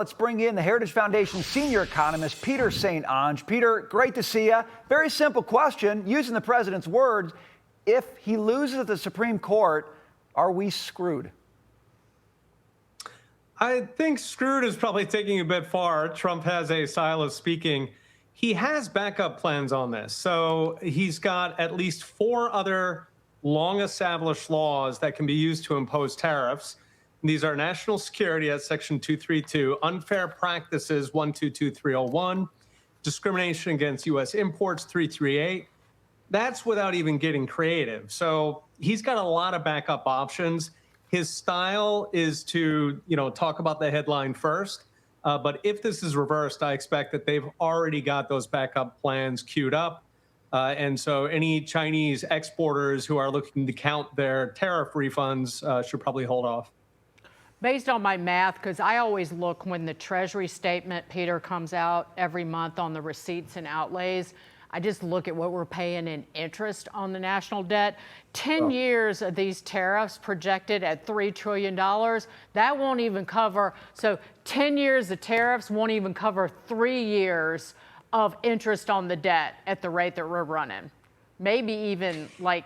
Let's bring in the Heritage Foundation senior economist, Peter St. Onge. Peter, great to see you. Very simple question. Using the president's words, if he loses at the Supreme Court, are we screwed? I think screwed is probably taking a bit far. Trump has a style of speaking. He has backup plans on this. So he's got at least 4 other long-established laws that can be used to impose tariffs. These are national security at Section 232, unfair practices 122301, discrimination against U.S. imports 338. That's without even getting creative. So he's got a lot of backup options. His style is to, talk about the headline first. But if this is reversed, I expect that they've already got those backup plans queued up. And so any Chinese exporters who are looking to count their tariff refunds should probably hold off. Based on my math, because I always look when the Treasury statement, Peter, comes out every month on the receipts and outlays. I just look at what we're paying in interest on the national debt. 10 years of these tariffs projected at $3 trillion. That won't even cover. So 10 years of tariffs won't even cover 3 years of interest on the debt at the rate that we're running. Maybe even like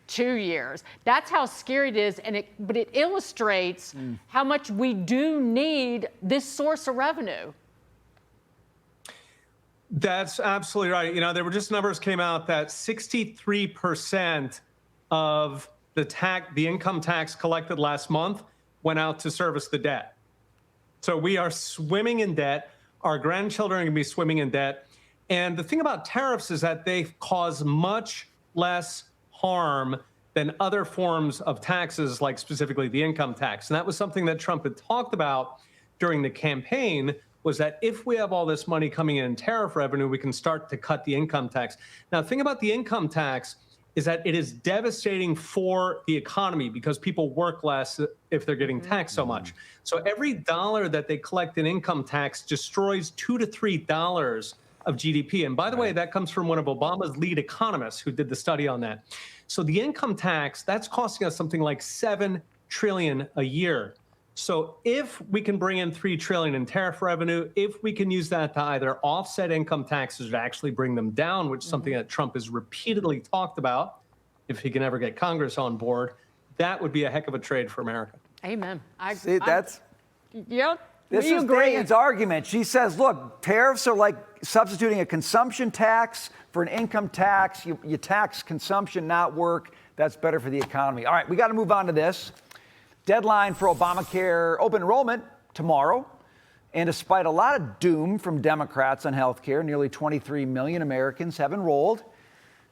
2 years. That's how scary it is. But it illustrates how much we do need this source of revenue. That's absolutely right. There were just numbers came out that 63% of the income tax collected last month went out to service the debt. So we are swimming in debt. Our grandchildren are going to be swimming in debt. And the thing about tariffs is that they cause much less harm than other forms of taxes, like specifically the income tax. And that was something that Trump had talked about during the campaign, was that if we have all this money coming in tariff revenue, we can start to cut the income tax. Now, the thing about the income tax is that it is devastating for the economy because people work less if they're getting taxed so much. So every dollar that they collect in income tax destroys $2 to $3 of GDP. And by the way, that comes from one of Obama's lead economists who did the study on that. So the income tax, that's costing us something like $7 trillion a year. So if we can bring in $3 trillion in tariff revenue, if we can use that to either offset income taxes or actually bring them down, which is something that Trump has repeatedly talked about, if he can ever get Congress on board, that would be a heck of a trade for America. Amen. Yep. This is Dayan's argument. She says, look, tariffs are like substituting a consumption tax for an income tax. You tax consumption, not work. That's better for the economy. All right, we got to move on to this. Deadline for Obamacare open enrollment tomorrow. And despite a lot of doom from Democrats on health care, nearly 23 million Americans have enrolled.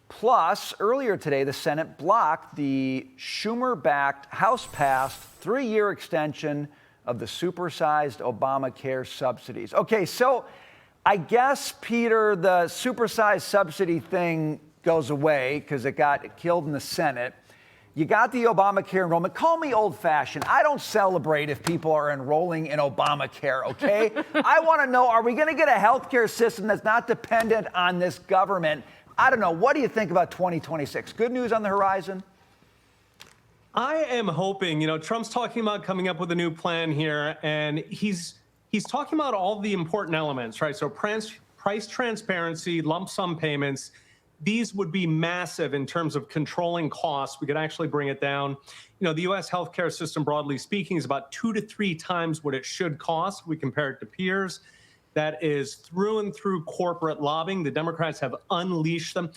Plus, earlier today, the Senate blocked the Schumer-backed, House-passed 3-year extension of the supersized Obamacare subsidies. Okay, so I guess, Peter, the supersized subsidy thing goes away because it got killed in the Senate. You got the Obamacare enrollment. Call me old-fashioned. I don't celebrate if people are enrolling in Obamacare, okay? I want to know, are we going to get a healthcare system that's not dependent on this government? I don't know. What do you think about 2026? Good news on the horizon? I am hoping, Trump's talking about coming up with a new plan here, and he's talking about all the important elements, right? So price transparency, lump sum payments, these would be massive in terms of controlling costs. We could actually bring it down. The U.S. healthcare system, broadly speaking, is about 2 to 3 times what it should cost. We compare it to peers. That is through and through corporate lobbying. The Democrats have unleashed them.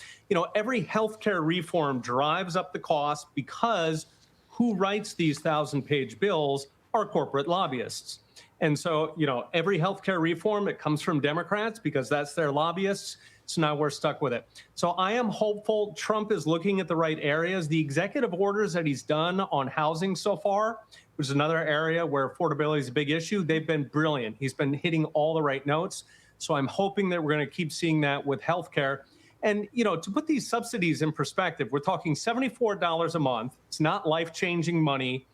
Every healthcare reform drives up the cost because who writes these 1,000-page bills are corporate lobbyists. And so, every healthcare reform, it comes from Democrats because that's their lobbyists. So now we're stuck with it. So I am hopeful Trump is looking at the right areas. The executive orders that he's done on housing so far, which is another area where affordability is a big issue, they've been brilliant. He's been hitting all the right notes. So I'm hoping that we're going to keep seeing that with healthcare. And, to put these subsidies in perspective, we're talking $74 a month. It's not life-changing money.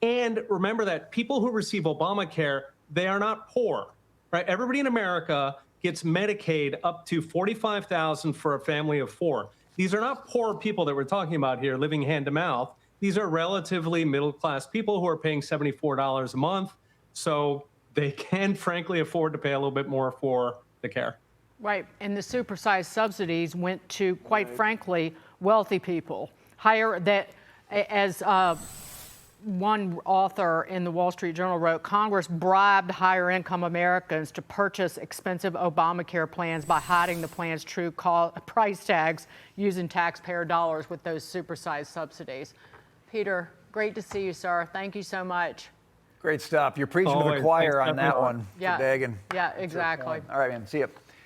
And remember that people who receive Obamacare, they are not poor, right? Everybody in America gets Medicaid up to $45,000 for a family of 4. These are not poor people that we're talking about here living hand to mouth. These are relatively middle-class people who are paying $74 a month. So they can frankly afford to pay a little bit more for the care. Right, and the supersized subsidies went to, quite frankly, wealthy people. Higher that, as one author in the Wall Street Journal wrote, Congress bribed higher income Americans to purchase expensive Obamacare plans by hiding the plan's true price tags using taxpayer dollars with those supersized subsidies. Peter, great to see you, sir. Thank you so much. Great stuff. You're preaching to the Always. choir Thanks, on that everyone. one. Yeah, Dagan. yeah, exactly. All right, man. See you.